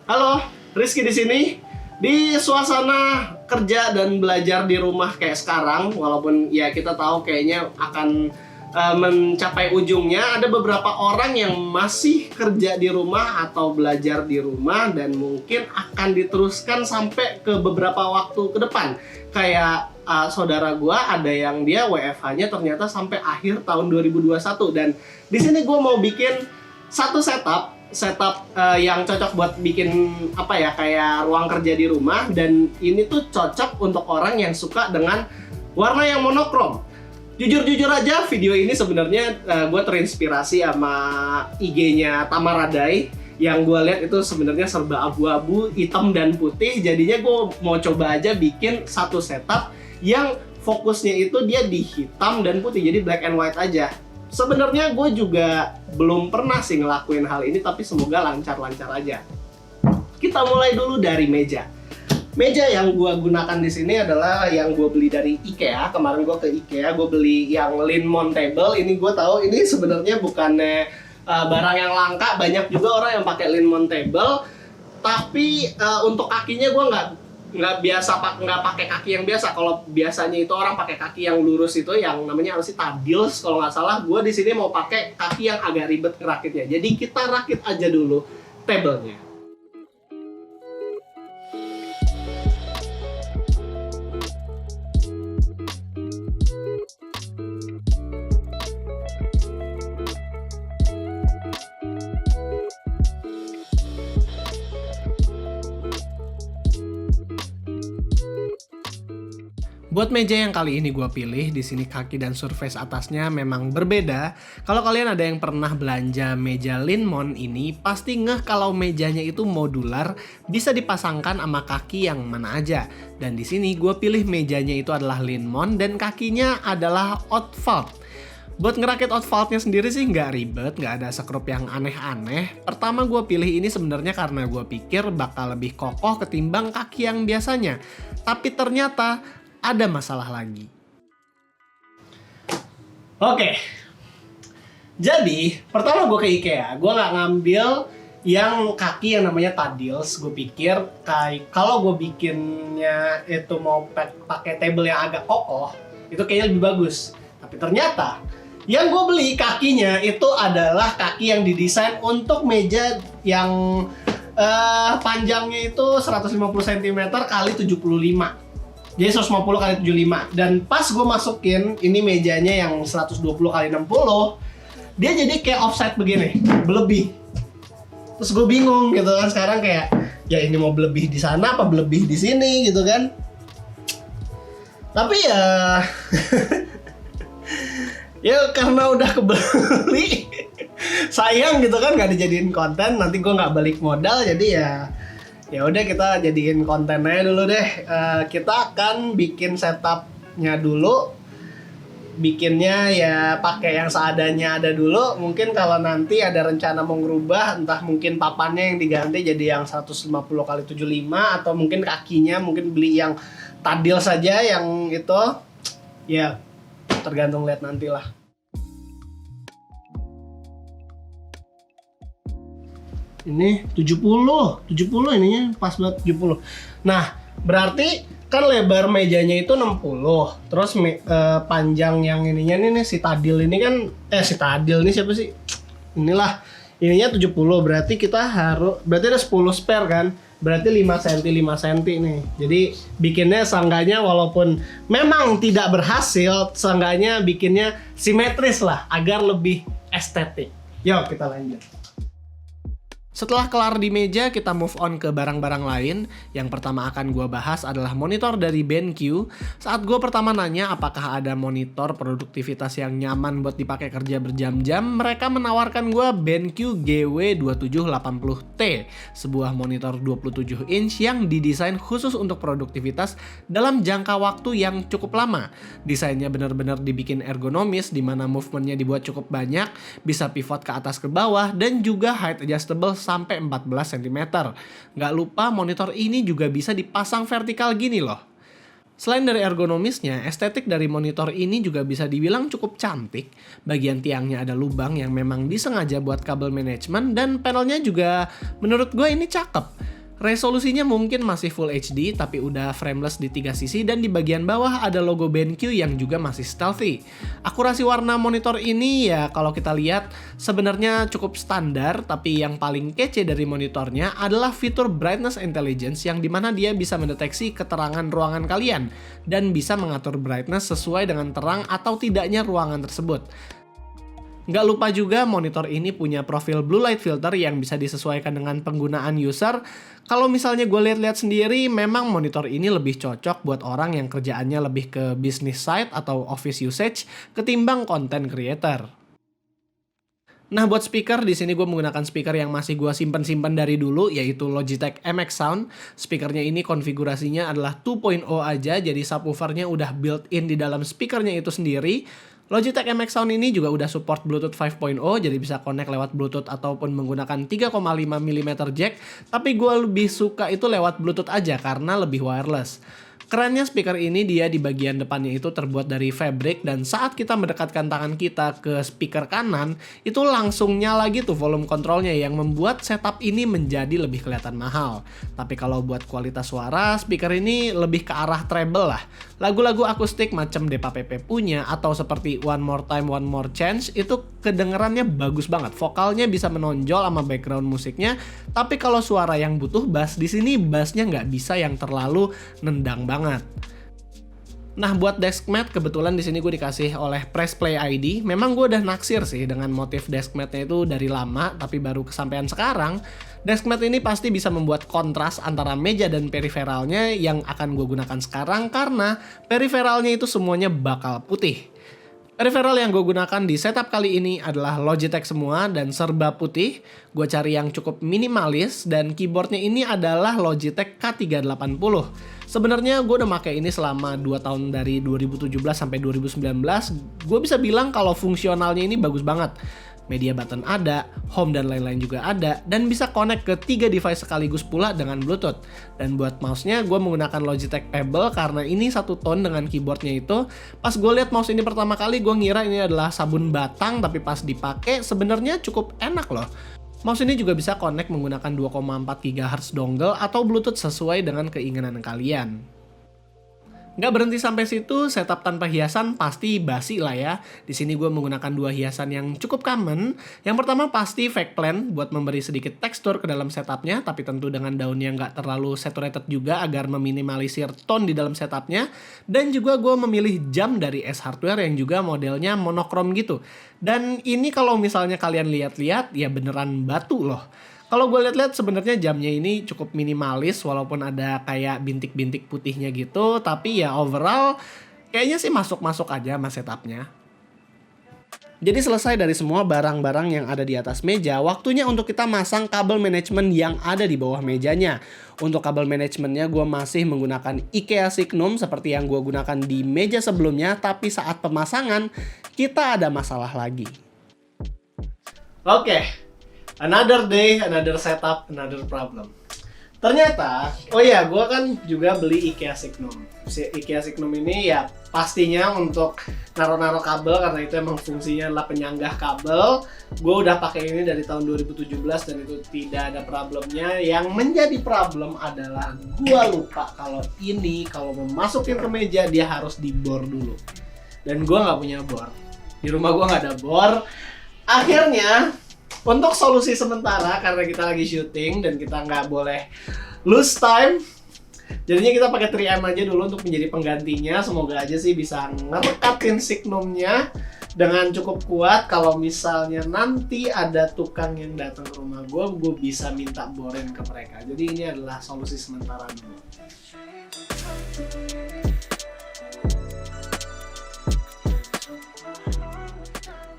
Halo, Rizky di sini. Di suasana kerja dan belajar di rumah kayak sekarang, walaupun ya kita tahu kayaknya akan mencapai ujungnya, ada beberapa orang yang masih kerja di rumah atau belajar di rumah dan mungkin akan diteruskan sampai ke beberapa waktu ke depan. Kayak saudara gua ada yang dia WFH-nya ternyata sampai akhir tahun 2021, dan di sini gua mau bikin satu setup yang cocok buat bikin kayak ruang kerja di rumah, dan ini tuh cocok untuk orang yang suka dengan warna yang monokrom. Jujur aja, video ini sebenarnya gue terinspirasi sama IG-nya Tamaradai. Yang gue lihat itu sebenarnya serba abu-abu, hitam dan putih. Jadinya gue mau coba aja bikin satu setup yang fokusnya itu dia di hitam dan putih, jadi black and white aja. Sebenarnya gue juga belum pernah sih ngelakuin hal ini, tapi semoga lancar-lancar aja. Kita mulai dulu dari meja. Meja yang gue gunakan di sini adalah yang gue beli dari IKEA. Kemarin gue ke IKEA, gue beli yang Linmon table. Ini gue tahu ini sebenarnya bukannya barang yang langka. Banyak juga orang yang pakai Linmon table. Tapi untuk kakinya gue nggak pakai kaki yang biasa. Kalau biasanya itu orang pakai kaki yang lurus, itu yang namanya apa sih, tadils kalau nggak salah. Gue di sini mau pakai kaki yang agak ribet ngerakitnya. Jadi kita rakit aja dulu tablenya. Buat meja yang kali ini gue pilih, di sini kaki dan surface atasnya memang berbeda. Kalau kalian ada yang pernah belanja meja Linmon ini, pasti ngeh kalau mejanya itu modular, bisa dipasangkan sama kaki yang mana aja. Dan di sini gue pilih mejanya itu adalah Linmon dan kakinya adalah Outfalt. Buat ngerakit Outfaltnya sendiri sih nggak ribet, nggak ada sekrup yang aneh-aneh. Pertama gue pilih ini sebenarnya karena gue pikir bakal lebih kokoh ketimbang kaki yang biasanya. Tapi ternyata ada masalah lagi. Oke. Jadi, pertama gue ke IKEA, gue nggak ngambil yang kaki yang namanya tadils. Gue pikir kalau gue bikinnya itu mau pakai table yang agak kokoh, itu kayaknya lebih bagus. Tapi ternyata yang gue beli kakinya itu adalah kaki yang didesain untuk meja yang panjangnya itu 150 cm kali 75. Jadi 150 kali 75. Dan pas gue masukin ini mejanya yang 120 kali 60, dia jadi kayak offset begini, berlebih. Terus gue bingung gitu kan sekarang, kayak ya ini mau berlebih di sana apa berlebih di sini gitu kan. Tapi ya ya karena udah kebeli sayang gitu kan, nggak dijadiin konten, nanti gue nggak balik modal. Jadi ya udah, kita jadiin kontennya dulu deh. Kita akan bikin setupnya dulu. Bikinnya ya pakai yang seadanya ada dulu. Mungkin kalau nanti ada rencana mau ngerubah, entah mungkin papannya yang diganti jadi yang 150 kali 75, atau mungkin kakinya mungkin beli yang tadil saja yang itu. Ya tergantung, lihat nanti lah. Ini 70 ininya pas banget 70. Nah, berarti kan lebar mejanya itu 60. Terus panjang yang ininya nih si tadil ini kan si tadil ini siapa sih? Inilah. Ininya 70. Berarti berarti ada 10 spare kan? Berarti 5 cm 5 cm nih. Jadi bikinnya seenggaknya walaupun memang tidak berhasil, seenggaknya bikinnya simetris lah agar lebih estetik. Yuk kita lanjut. Setelah kelar di meja, kita move on ke barang-barang lain. Yang pertama akan gue bahas adalah monitor dari BenQ. Saat gue pertama nanya apakah ada monitor produktivitas yang nyaman buat dipakai kerja berjam-jam, mereka menawarkan gue BenQ GW2780T, sebuah monitor 27 inch yang didesain khusus untuk produktivitas dalam jangka waktu yang cukup lama. Desainnya benar-benar dibikin ergonomis, di mana movementnya dibuat cukup banyak, bisa pivot ke atas ke bawah, dan juga height adjustable sampai 14 cm. Nggak lupa monitor ini juga bisa dipasang vertikal gini loh. Selain dari ergonomisnya, estetik dari monitor ini juga bisa dibilang cukup cantik. Bagian tiangnya ada lubang yang memang disengaja buat kabel manajemen, dan panelnya juga menurut gue ini cakep. Resolusinya mungkin masih Full HD tapi udah frameless di 3 sisi dan di bagian bawah ada logo BenQ yang juga masih stealthy. Akurasi warna monitor ini ya kalau kita lihat sebenarnya cukup standar, tapi yang paling kece dari monitornya adalah fitur Brightness Intelligence yang dimana dia bisa mendeteksi keterangan ruangan kalian dan bisa mengatur brightness sesuai dengan terang atau tidaknya ruangan tersebut. Nggak lupa juga monitor ini punya profil blue light filter yang bisa disesuaikan dengan penggunaan user. Kalau misalnya gue lihat-lihat sendiri, memang monitor ini lebih cocok buat orang yang kerjaannya lebih ke business side atau office usage ketimbang content creator. Nah, buat speaker, di sini gue menggunakan speaker yang masih gue simpan dari dulu, yaitu Logitech MX Sound. Speakernya ini konfigurasinya adalah 2.0 aja, jadi subwoofernya udah built-in di dalam speakernya itu sendiri. Logitech MX Sound ini juga udah support Bluetooth 5.0, jadi bisa connect lewat Bluetooth ataupun menggunakan 3,5 mm jack, tapi gue lebih suka itu lewat Bluetooth aja karena lebih wireless. Kerennya speaker ini dia di bagian depannya itu terbuat dari fabric dan saat kita mendekatkan tangan kita ke speaker kanan, itu langsung nyala gitu volume controlnya yang membuat setup ini menjadi lebih kelihatan mahal. Tapi kalau buat kualitas suara, speaker ini lebih ke arah treble lah. Lagu-lagu akustik macam Depa Pepe punya atau seperti One More Time, One More Chance itu kedengerannya bagus banget. Vokalnya bisa menonjol sama background musiknya, tapi kalau suara yang butuh bass, di sini bassnya nggak bisa yang terlalu nendang banget. Nah, buat desk mat kebetulan di sini gue dikasih oleh Press Play ID. Memang gue udah naksir sih dengan motif desk matnya itu dari lama, tapi baru kesampaian sekarang. Desk mat ini pasti bisa membuat kontras antara meja dan periferalnya yang akan gue gunakan sekarang karena periferalnya itu semuanya bakal putih. Peripheral yang gue gunakan di setup kali ini adalah Logitech semua dan serba putih. Gue cari yang cukup minimalis dan keyboardnya ini adalah Logitech K380. Sebenarnya gue udah pakai ini selama 2 tahun dari 2017 sampai 2019. Gue bisa bilang kalau fungsionalnya ini bagus banget. Media button ada, home dan lain-lain juga ada, dan bisa connect ke 3 device sekaligus pula dengan Bluetooth. Dan buat mouse-nya gue menggunakan Logitech Pebble karena ini satu tone dengan keyboardnya itu. Pas gue lihat mouse ini pertama kali gue ngira ini adalah sabun batang, tapi pas dipakai sebenarnya cukup enak loh. Mouse ini juga bisa connect menggunakan 2,4 GHz dongle atau Bluetooth sesuai dengan keinginan kalian. Nggak berhenti sampai situ, setup tanpa hiasan pasti basi lah ya. Di sini gue menggunakan 2 hiasan yang cukup common. Yang pertama pasti fake plant buat memberi sedikit tekstur ke dalam setupnya, tapi tentu dengan daun yang nggak terlalu saturated juga agar meminimalisir tone di dalam setupnya. Dan juga gue memilih jam dari S Hardware yang juga modelnya monokrom gitu. Dan ini kalau misalnya kalian lihat-lihat ya beneran batu loh. Kalau gue lihat-lihat sebenarnya jamnya ini cukup minimalis walaupun ada kayak bintik-bintik putihnya gitu, tapi ya overall kayaknya sih masuk-masuk aja sama setupnya. Jadi selesai dari semua barang-barang yang ada di atas meja, waktunya untuk kita masang kabel manajemen yang ada di bawah mejanya. Untuk kabel manajemennya gue masih menggunakan IKEA Signum seperti yang gue gunakan di meja sebelumnya, tapi saat pemasangan kita ada masalah lagi. Oke. Another day, another setup, another problem. Ternyata, oh iya, gue kan juga beli IKEA Signum. IKEA Signum ini ya pastinya untuk naruh-naruh kabel karena itu emang fungsinya adalah penyanggah kabel. Gue udah pakai ini dari tahun 2017 dan itu tidak ada problemnya. Yang menjadi problem adalah gue lupa kalau mau masukin ke meja dia harus dibor dulu. Dan gue nggak punya bor. Di rumah gue nggak ada bor. Akhirnya untuk solusi sementara karena kita lagi syuting dan kita nggak boleh lose time, jadinya kita pakai 3M aja dulu untuk menjadi penggantinya. Semoga aja sih bisa ngerekatin Signumnya dengan cukup kuat. Kalau misalnya nanti ada tukang yang datang ke rumah gue bisa minta boren ke mereka. Jadi ini adalah solusi sementara dulu.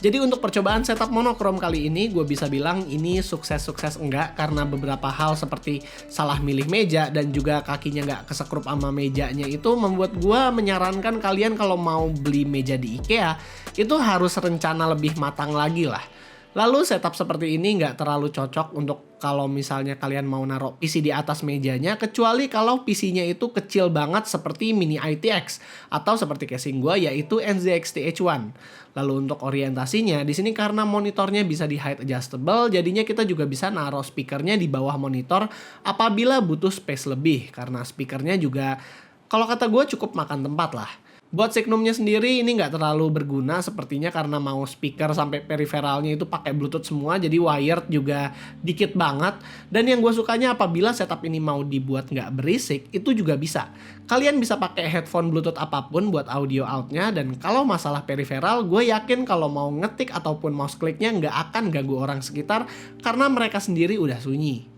Jadi untuk percobaan setup monokrom kali ini gue bisa bilang ini sukses-sukses enggak karena beberapa hal seperti salah milih meja dan juga kakinya nggak kesekrup sama mejanya itu membuat gue menyarankan kalian kalau mau beli meja di IKEA itu harus rencana lebih matang lagi lah. Lalu setup seperti ini nggak terlalu cocok untuk kalau misalnya kalian mau naruh PC di atas mejanya, kecuali kalau PC-nya itu kecil banget seperti Mini ITX atau seperti casing gue yaitu NZXT H1. Lalu untuk orientasinya, di sini karena monitornya bisa di height adjustable, jadinya kita juga bisa naruh speakernya di bawah monitor apabila butuh space lebih, karena speakernya juga kalau kata gue cukup makan tempat lah. Buat Signumnya sendiri ini nggak terlalu berguna sepertinya karena mau speaker sampai periferalnya itu pakai Bluetooth semua, jadi wired juga dikit banget. Dan yang gue sukanya apabila setup ini mau dibuat nggak berisik, itu juga bisa. Kalian bisa pakai headphone Bluetooth apapun buat audio outnya, dan kalau masalah periferal, gue yakin kalau mau ngetik ataupun mouse clicknya nggak akan ganggu orang sekitar karena mereka sendiri udah sunyi.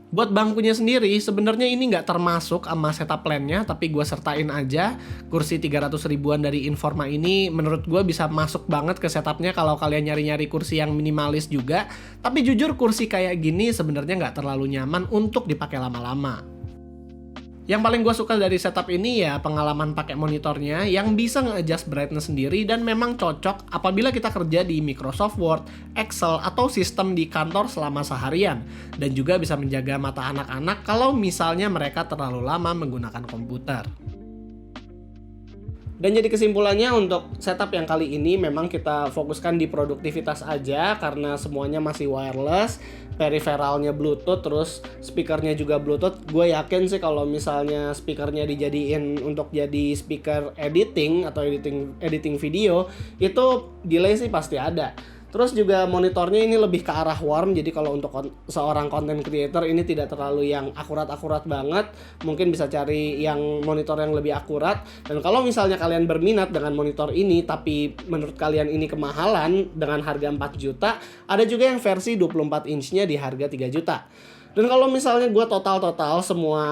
Buat bangkunya sendiri, sebenarnya ini nggak termasuk sama setup plan-nya, tapi gue sertain aja. Kursi 300 ribuan dari Informa ini menurut gue bisa masuk banget ke setupnya kalau kalian nyari-nyari kursi yang minimalis juga. Tapi jujur kursi kayak gini sebenarnya nggak terlalu nyaman untuk dipakai lama-lama. Yang paling gue suka dari setup ini ya pengalaman pakai monitornya yang bisa nge-adjust brightness sendiri dan memang cocok apabila kita kerja di Microsoft Word, Excel, atau sistem di kantor selama seharian. Dan juga bisa menjaga mata anak-anak kalau misalnya mereka terlalu lama menggunakan komputer. Dan jadi kesimpulannya untuk setup yang kali ini memang kita fokuskan di produktivitas aja karena semuanya masih wireless, periferalnya Bluetooth, terus speakernya juga Bluetooth. Gue yakin sih kalau misalnya speakernya dijadiin untuk jadi speaker editing atau editing video, itu delay sih pasti ada. Terus juga monitornya ini lebih ke arah warm, jadi kalau untuk seorang content creator ini tidak terlalu yang akurat-akurat banget, mungkin bisa cari yang monitor yang lebih akurat. Dan kalau misalnya kalian berminat dengan monitor ini tapi menurut kalian ini kemahalan dengan harga 4 juta, ada juga yang versi 24 inch-nya di harga 3 juta. Dan kalau misalnya gue total semua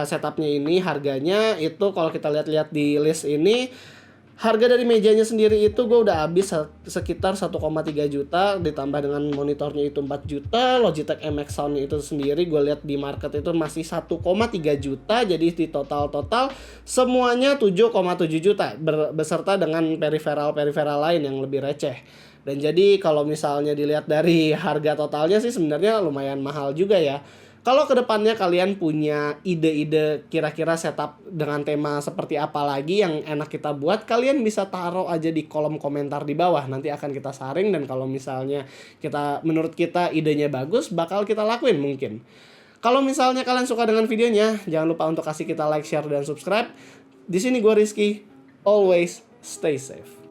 setupnya ini harganya itu kalau kita lihat-lihat di list ini, harga dari mejanya sendiri itu gue udah habis sekitar 1,3 juta, ditambah dengan monitornya itu 4 juta, Logitech MX Sound itu sendiri gue lihat di market itu masih 1,3 juta, jadi di total semuanya 7,7 juta beserta dengan periferal lain yang lebih receh. Dan jadi kalau misalnya dilihat dari harga totalnya sih sebenarnya lumayan mahal juga ya. Kalau kedepannya kalian punya ide-ide kira-kira setup dengan tema seperti apa lagi yang enak kita buat, kalian bisa taruh aja di kolom komentar di bawah. Nanti akan kita saring dan kalau misalnya menurut kita idenya bagus, bakal kita lakuin mungkin. Kalau misalnya kalian suka dengan videonya, jangan lupa untuk kasih kita like, share, dan subscribe. Di sini gue Rizky, always stay safe.